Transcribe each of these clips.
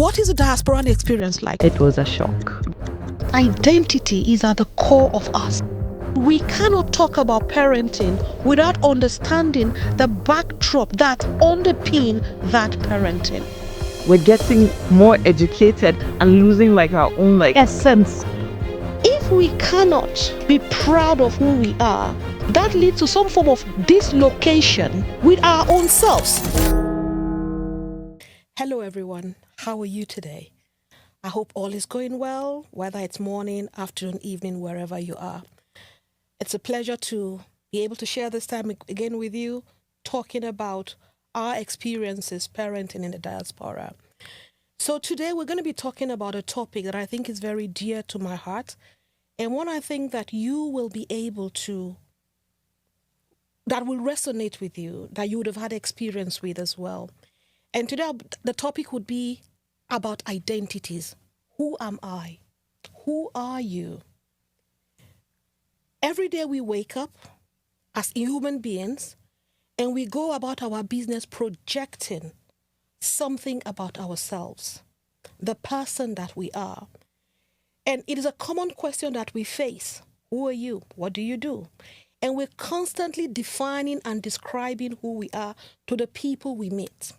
What is a diaspora experience like? It was a shock. Identity is at the core of us. We cannot talk about parenting without understanding the backdrop that underpin that parenting. We're getting more educated and losing our own essence. If we cannot be proud of who we are, that leads to some form of dislocation with our own selves. Hello everyone, how are you today? I hope all is going well, whether it's morning, afternoon, evening, wherever you are. It's a pleasure to be able to share this time again with you, talking about our experiences parenting in the diaspora. So today we're going to be talking about a topic that I think is very dear to my heart, and one I think that you will be able to, that will resonate with you, that you would have had experience with as well. And today the topic would be about identities. Who am I? Who are you? Every day we wake up as human beings and we go about our business projecting something about ourselves, the person that we are. And it is a common question that we face. Who are you? What do you do? And we're constantly defining and describing who we are to the people we meet.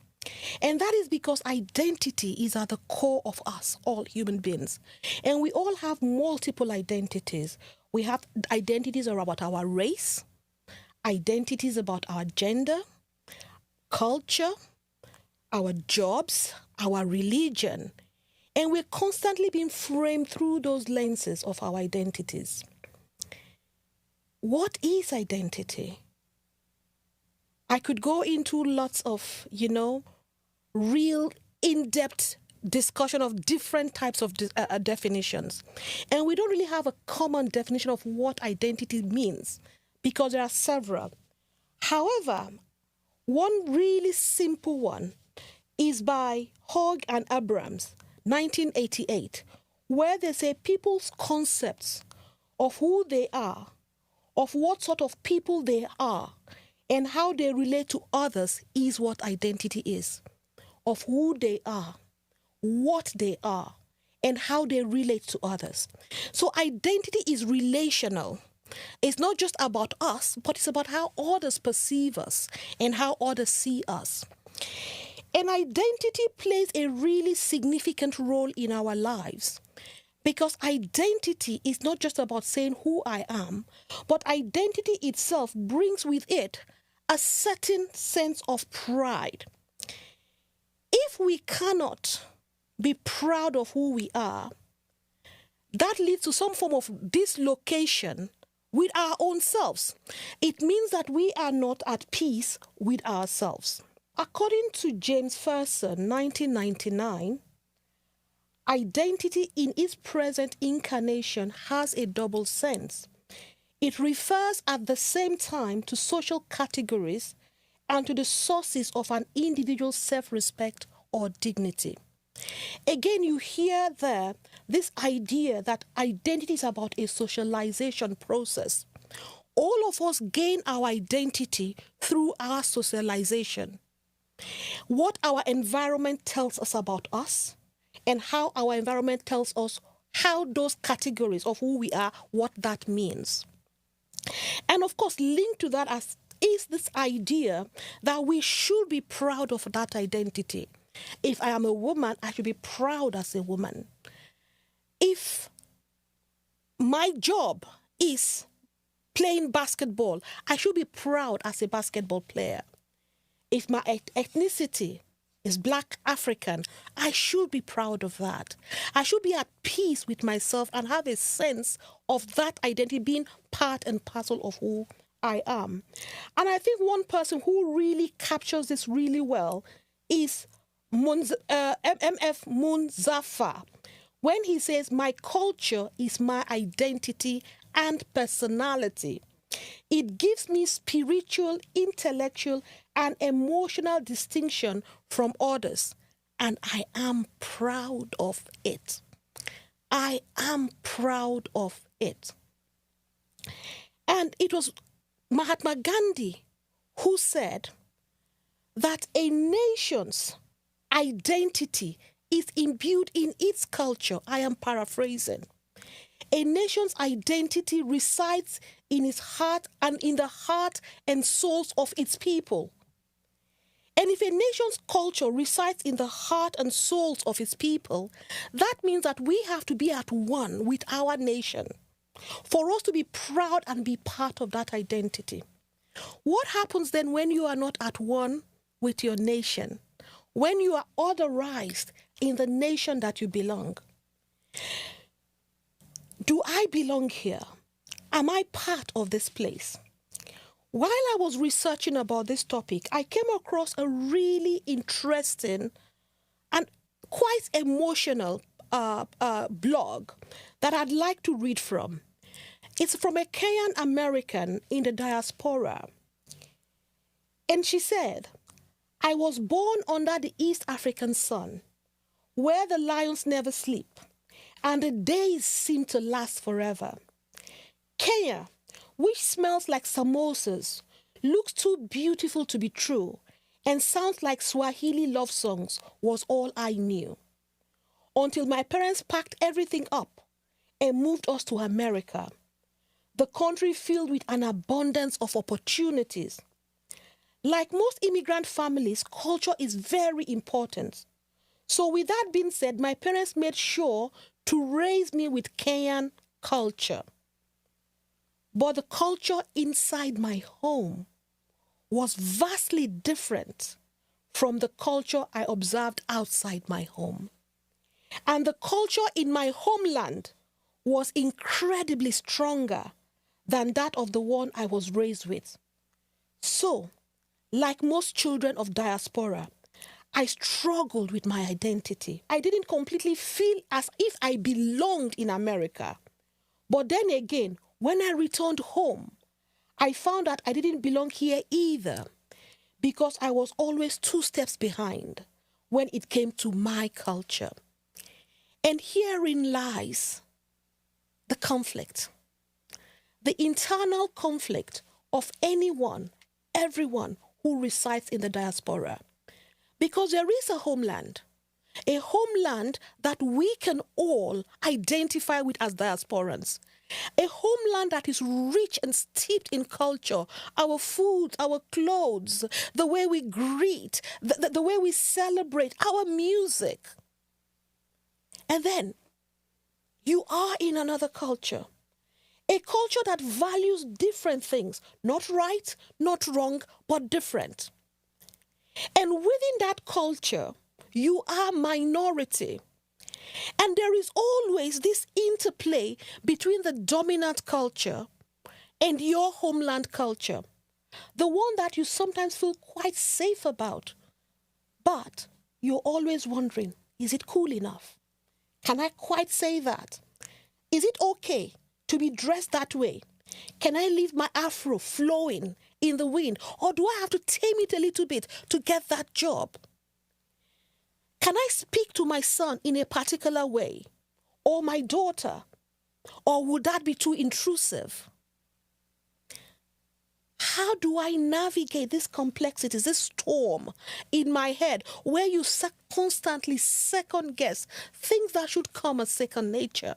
And that is because identity is at the core of us, all human beings. And we all have multiple identities. We have identities about our race, identities about our gender, culture, our jobs, our religion. And we're constantly being framed through those lenses of our identities. What is identity? I could go into lots of, real in-depth discussion of different types of definitions. And we don't really have a common definition of what identity means because there are several. However, one really simple one is by Hogg and Abrams, 1988, where they say people's concepts of who they are, of what sort of people they are, and how they relate to others is what identity is. Of who they are, what they are, and how they relate to others. So identity is relational. It's not just about us, but it's about how others perceive us and how others see us. And identity plays a really significant role in our lives because identity is not just about saying who I am, but identity itself brings with it a certain sense of pride. If we cannot be proud of who we are, that leads to some form of dislocation with our own selves. It means that we are not at peace with ourselves. According to James Ferguson, 1999, identity in its present incarnation has a double sense. It refers at the same time to social categories and to the sources of an individual's self-respect or dignity. Again, you hear there this idea that identity is about a socialization process. All of us gain our identity through our socialization. What our environment tells us about us and how our environment tells us how those categories of who we are, what that means. And of course, linked to that is this idea that we should be proud of that identity. If I am a woman, I should be proud as a woman. If my job is playing basketball, I should be proud as a basketball player. If my ethnicity is Black African, I should be proud of that. I should be at peace with myself and have a sense of that identity being part and parcel of who I am. And I think one person who really captures this really well is M.F. Munzafa, when he says, "My culture is my identity and personality. It gives me spiritual, intellectual, and emotional distinction from others, and I am proud of it." I am proud of it. And it was Mahatma Gandhi who said that a nation's identity is imbued in its culture. I am paraphrasing. A nation's identity resides in its heart and in the heart and souls of its people. And if a nation's culture resides in the heart and souls of its people, that means that we have to be at one with our nation for us to be proud and be part of that identity. What happens then when you are not at one with your nation? When you are otherized in the nation that you belong? Do I belong here? Am I part of this place? While I was researching about this topic, I came across a really interesting and quite emotional blog that I'd like to read from. It's from a Kenyan American in the diaspora. And she said, "I was born under the East African sun, where the lions never sleep, and the days seem to last forever. Kenya, which smells like samosas, looks too beautiful to be true, and sounds like Swahili love songs, was all I knew. Until my parents packed everything up and moved us to America, the country filled with an abundance of opportunities. Like most immigrant families, culture is very important. So with that being said, my parents made sure to raise me with Kenyan culture. But the culture inside my home was vastly different from the culture I observed outside my home. And the culture in my homeland was incredibly stronger than that of the one I was raised with. So, like most children of diaspora, I struggled with my identity. I didn't completely feel as if I belonged in America. But then again, when I returned home, I found that I didn't belong here either, because I was always 2 steps behind when it came to my culture. And herein lies the conflict, the internal conflict of anyone, everyone who resides in the diaspora. Because there is a homeland that we can all identify with as diasporans, a homeland that is rich and steeped in culture, our food, our clothes, the way we greet, the way we celebrate, our music. And then you are in another culture, a culture that values different things, not right, not wrong, but different. And within that culture, you are minority. And there is always this interplay between the dominant culture and your homeland culture, the one that you sometimes feel quite safe about. But you're always wondering, is it cool enough? Can I quite say that? Is it okay to be dressed that way? Can I leave my afro flowing in the wind? Or do I have to tame it a little bit to get that job? Can I speak to my son in a particular way? Or my daughter? Or would that be too intrusive? How do I navigate these complexities, this storm in my head where you constantly second guess things that should come as second nature?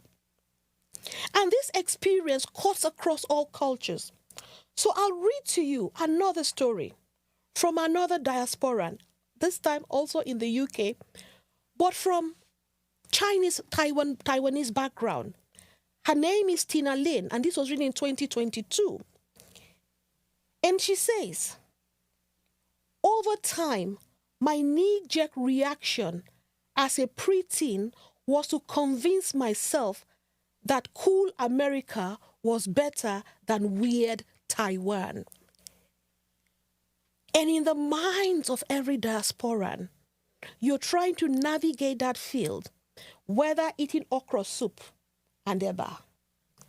And this experience cuts across all cultures. So I'll read to you another story from another diasporan, this time also in the UK, but from Taiwanese background. Her name is Tina Lin, and this was written in 2022. And she says, over time, my knee-jerk reaction as a preteen was to convince myself that cool America was better than weird Taiwan. And in the minds of every diasporan, you're trying to navigate that field, whether eating okra soup and eba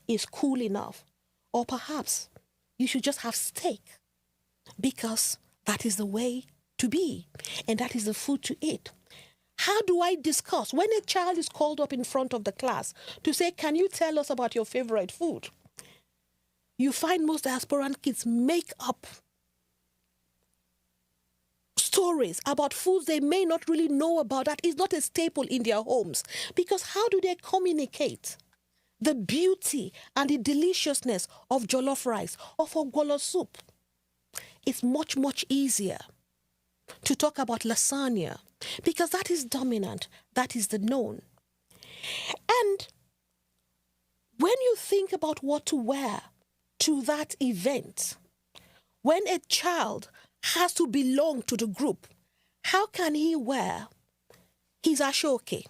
is cool enough, or perhaps you should just have steak because that is the way to be and that is the food to eat. How do I discuss when a child is called up in front of the class to say, can you tell us about your favorite food? You find most diasporan kids make up stories about foods they may not really know about, that is not a staple in their homes. Because how do they communicate the beauty and the deliciousness of jollof rice or ogbono soup? It's much, much easier to talk about lasagna because that is dominant, that is the known. And when you think about what to wear to that event, when a child has to belong to the group, how can he wear his ashoke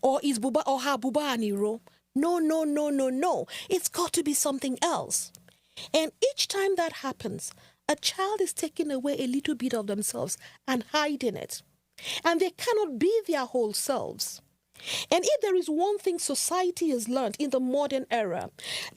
or his buba or her buba aniro? No. It's got to be something else. And each time that happens, a child is taking away a little bit of themselves and hiding it. And they cannot be their whole selves. And if there is one thing society has learned in the modern era,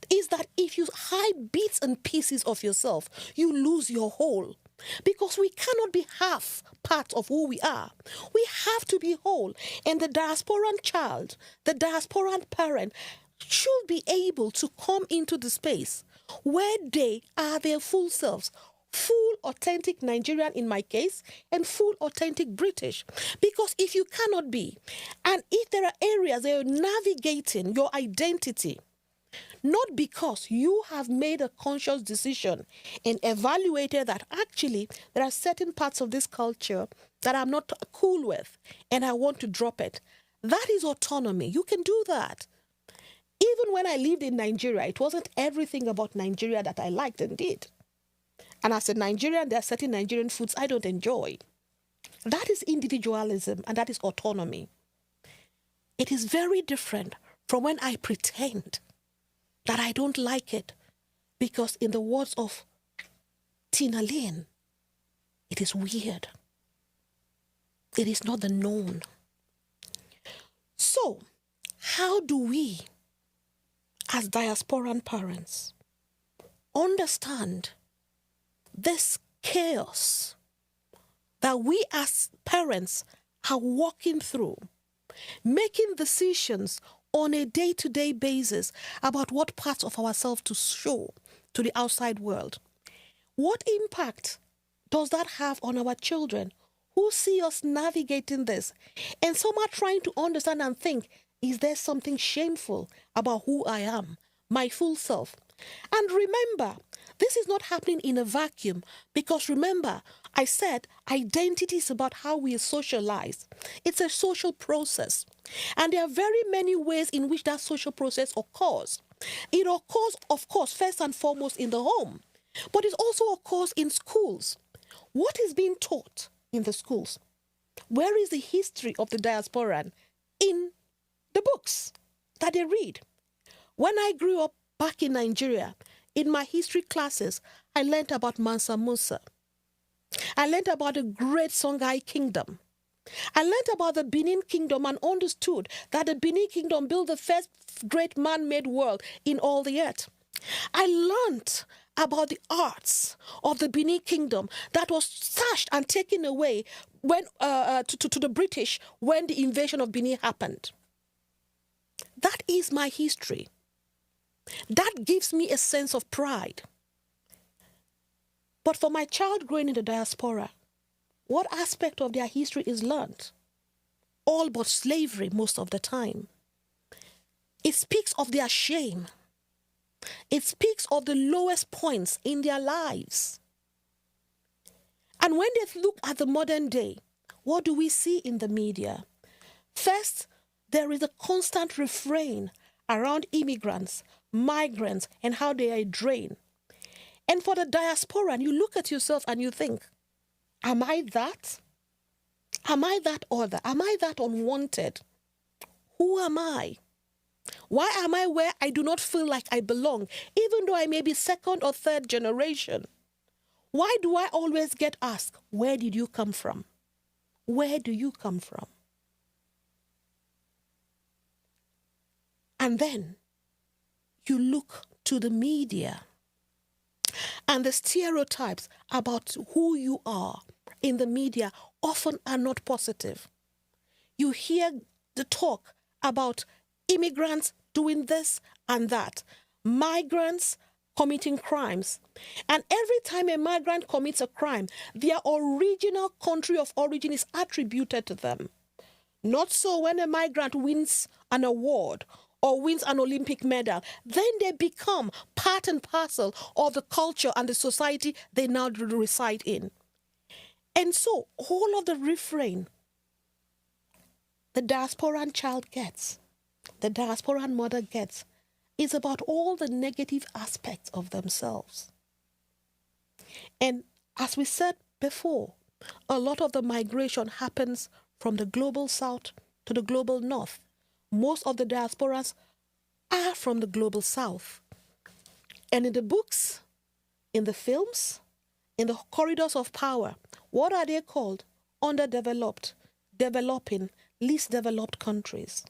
is that if you hide bits and pieces of yourself, you lose your whole. Because we cannot be half part of who we are. We have to be whole. And the diasporan child, the diasporan parent, should be able to come into the space where they are their full selves. Full authentic Nigerian in my case, and full authentic British. Because if you cannot be, and if there are areas that you're navigating your identity, not because you have made a conscious decision and evaluated that actually there are certain parts of this culture that I'm not cool with and I want to drop it. That is autonomy. You can do that. Even when I lived in Nigeria, it wasn't everything about Nigeria that I liked and did. And as a Nigerian, there are certain Nigerian foods I don't enjoy. That is individualism and that is autonomy. It is very different from when I pretend that I don't like it because, in the words of Tina Lynn, it is weird. It is not the known. So, how do we, as diasporan parents, understand this chaos that we as parents are walking through, making decisions on a day-to-day basis about what parts of ourselves to show to the outside world? What impact does that have on our children who see us navigating this? And some are trying to understand and think, is there something shameful about who I am, my full self? And remember, this is not happening in a vacuum, because remember, I said identity is about how we socialize. It's a social process. And there are very many ways in which that social process occurs. It occurs, of course, first and foremost in the home, but it also occurs in schools. What is being taught in the schools? Where is the history of the diasporan in the books that they read? When I grew up back in Nigeria, in my history classes, I learned about Mansa Musa. I learned about the great Songhai kingdom. I learned about the Benin kingdom and understood that the Benin kingdom built the first great man-made world in all the earth. I learned about the arts of the Benin kingdom that was stashed and taken away when to the British when the invasion of Benin happened. That is my history. That gives me a sense of pride. But for my child growing in the diaspora, what aspect of their history is learned? All but slavery most of the time. It speaks of their shame. It speaks of the lowest points in their lives. And when they look at the modern day, what do we see in the media? First, there is a constant refrain around immigrants, migrants, and how they are a drain. And for the diaspora, you look at yourself and you think, am I that? Am I that other? Am I that unwanted? Who am I? Why am I where I do not feel like I belong, even though I may be second or third generation? Why do I always get asked, where did you come from? Where do you come from? And then you look to the media and the stereotypes about who you are in the media often are not positive. You hear the talk about immigrants doing this and that, migrants committing crimes. And every time a migrant commits a crime, their original country of origin is attributed to them. Not so when a migrant wins an award or wins an Olympic medal, then they become part and parcel of the culture and the society they now reside in. And so all of the refrain the diasporan child gets, the diasporan mother gets, is about all the negative aspects of themselves. And as we said before, a lot of the migration happens from the global south to the global north. Most of the diasporas are from the global south. And in the books, in the films, in the corridors of power, what are they called? Underdeveloped, developing, least developed countries.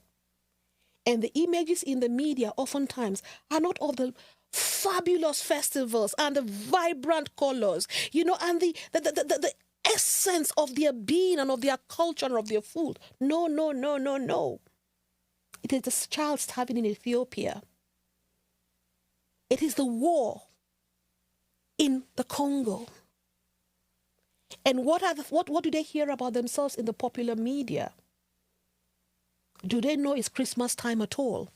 And the images in the media oftentimes are not of the fabulous festivals and the vibrant colors, and the essence of their being and of their culture and of their food. No, no, no, no, no. It is the child starving in Ethiopia. It is the war in the Congo. And what do they hear about themselves in the popular media? Do they know it's Christmas time at all?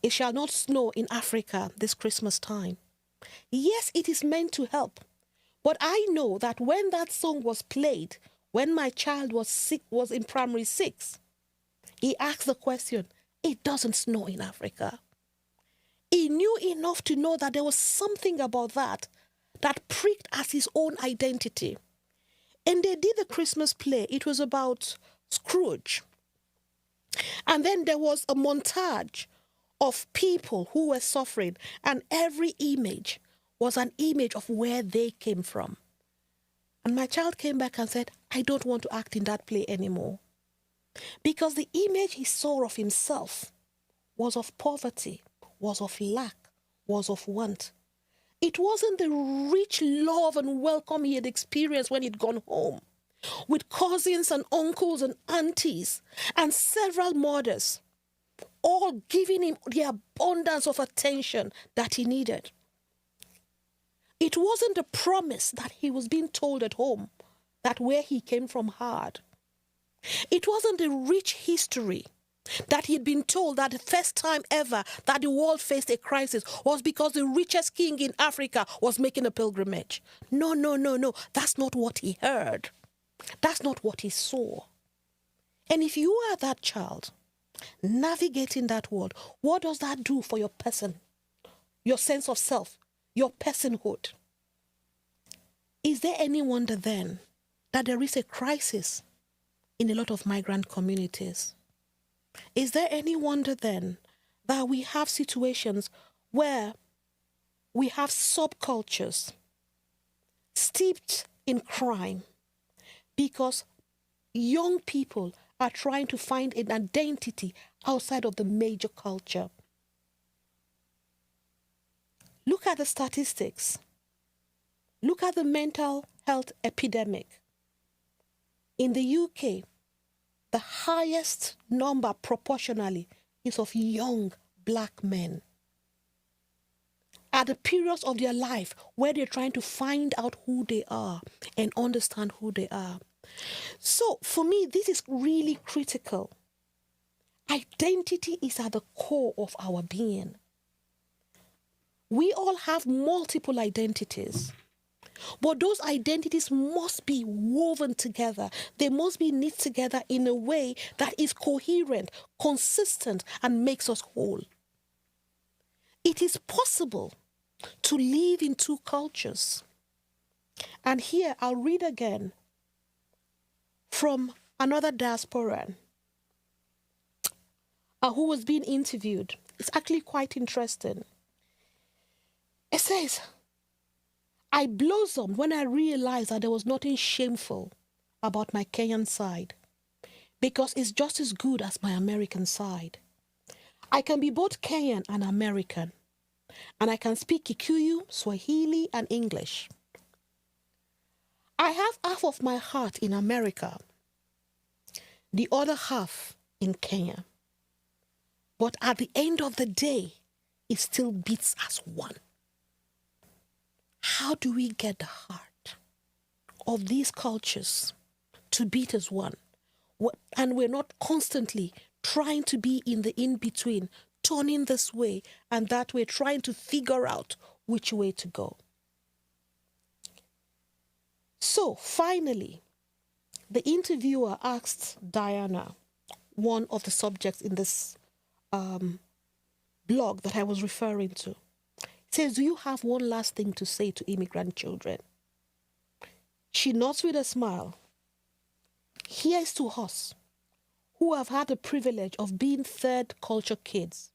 It shall not snow in Africa this Christmas time. Yes, it is meant to help. But I know that when that song was played, when my child was in primary 6, he asked the question, it doesn't snow in Africa. He knew enough to know that there was something about that pricked as his own identity. And they did the Christmas play. It was about Scrooge. And then there was a montage of people who were suffering, and every image was an image of where they came from. And my child came back and said, I don't want to act in that play anymore. Because the image he saw of himself was of poverty, was of lack, was of want. It wasn't the rich love and welcome he had experienced when he'd gone home, with cousins and uncles and aunties and several mothers, all giving him the abundance of attention that he needed. It wasn't the promise that he was being told at home that where he came from hard. It wasn't the rich history that he'd been told that the first time ever that the world faced a crisis was because the richest king in Africa was making a pilgrimage. No, no, no, no. That's not what he heard. That's not what he saw. And if you are that child navigating that world, what does that do for your person, your sense of self, your personhood? Is there any wonder then that there is a crisis in a lot of migrant communities? Is there any wonder then that we have situations where we have subcultures steeped in crime because young people are trying to find an identity outside of the major culture? Look at the statistics. Look at the mental health epidemic. In the UK, the highest number proportionally is of young black men at the periods of their life where they're trying to find out who they are and understand who they are. So for me, this is really critical. Identity is at the core of our being. We all have multiple identities. But those identities must be woven together. They must be knit together in a way that is coherent, consistent, and makes us whole. It is possible to live in two cultures. And here I'll read again from another diasporan who was being interviewed. It's actually quite interesting. It says, I blossomed when I realized that there was nothing shameful about my Kenyan side because it's just as good as my American side. I can be both Kenyan and American, and I can speak Kikuyu, Swahili, and English. I have half of my heart in America, the other half in Kenya. But at the end of the day, it still beats as one. How do we get the heart of these cultures to beat as one? And we're not constantly trying to be in the in-between, turning this way and that way, trying to figure out which way to go. So finally, the interviewer asked Diana, one of the subjects in this blog that I was referring to. It says, do you have one last thing to say to immigrant children? She nods with a smile. Here's to us who have had the privilege of being third culture kids,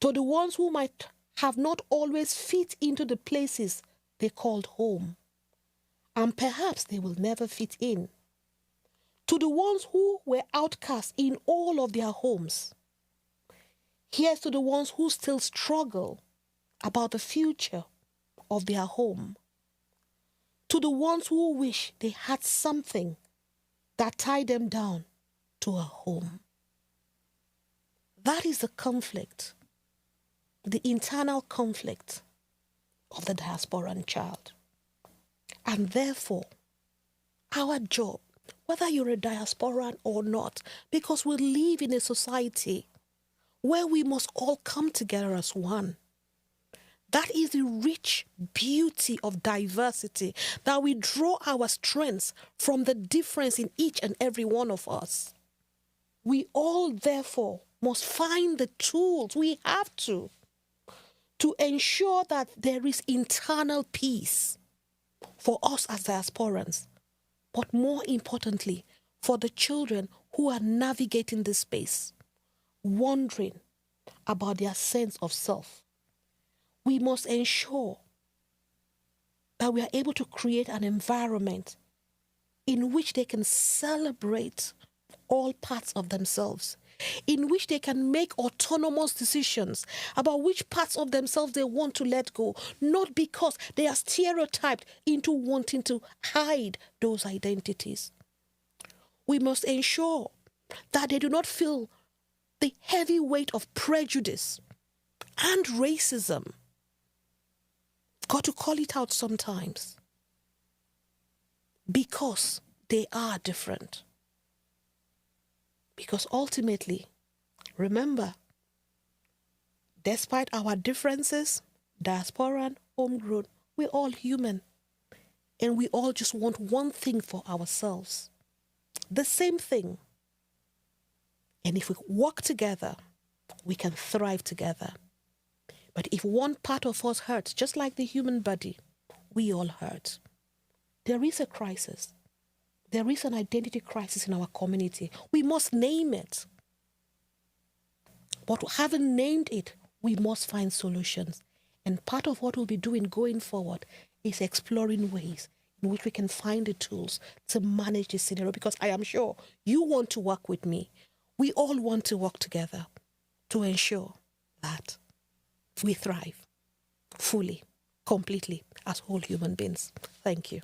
to the ones who might have not always fit into the places they called home, and perhaps they will never fit in, to the ones who were outcast in all of their homes. Here's to the ones who still struggle about the future of their home, to the ones who wish they had something that tied them down to a home. That is the conflict, the internal conflict of the diasporan child. And therefore, our job, whether you're a diasporan or not, because we live in a society where we must all come together as one. That is the rich beauty of diversity, that we draw our strengths from the difference in each and every one of us. We all, therefore, must find the tools we have to ensure that there is internal peace for us as diasporans, but more importantly, for the children who are navigating this space, wondering about their sense of self. We must ensure that we are able to create an environment in which they can celebrate all parts of themselves, in which they can make autonomous decisions about which parts of themselves they want to let go, not because they are stereotyped into wanting to hide those identities. We must ensure that they do not feel the heavy weight of prejudice and racism. Got to call it out sometimes, because they are different. Because ultimately, remember, despite our differences, diasporan, homegrown, we're all human. And we all just want one thing for ourselves. The same thing. And if we work together, we can thrive together. But if one part of us hurts, just like the human body, we all hurt. There is a crisis. There is an identity crisis in our community. We must name it. But having named it, we must find solutions. And part of what we'll be doing going forward is exploring ways in which we can find the tools to manage this scenario. Because I am sure you want to work with me. We all want to work together to ensure that we thrive fully, completely, as whole human beings. Thank you.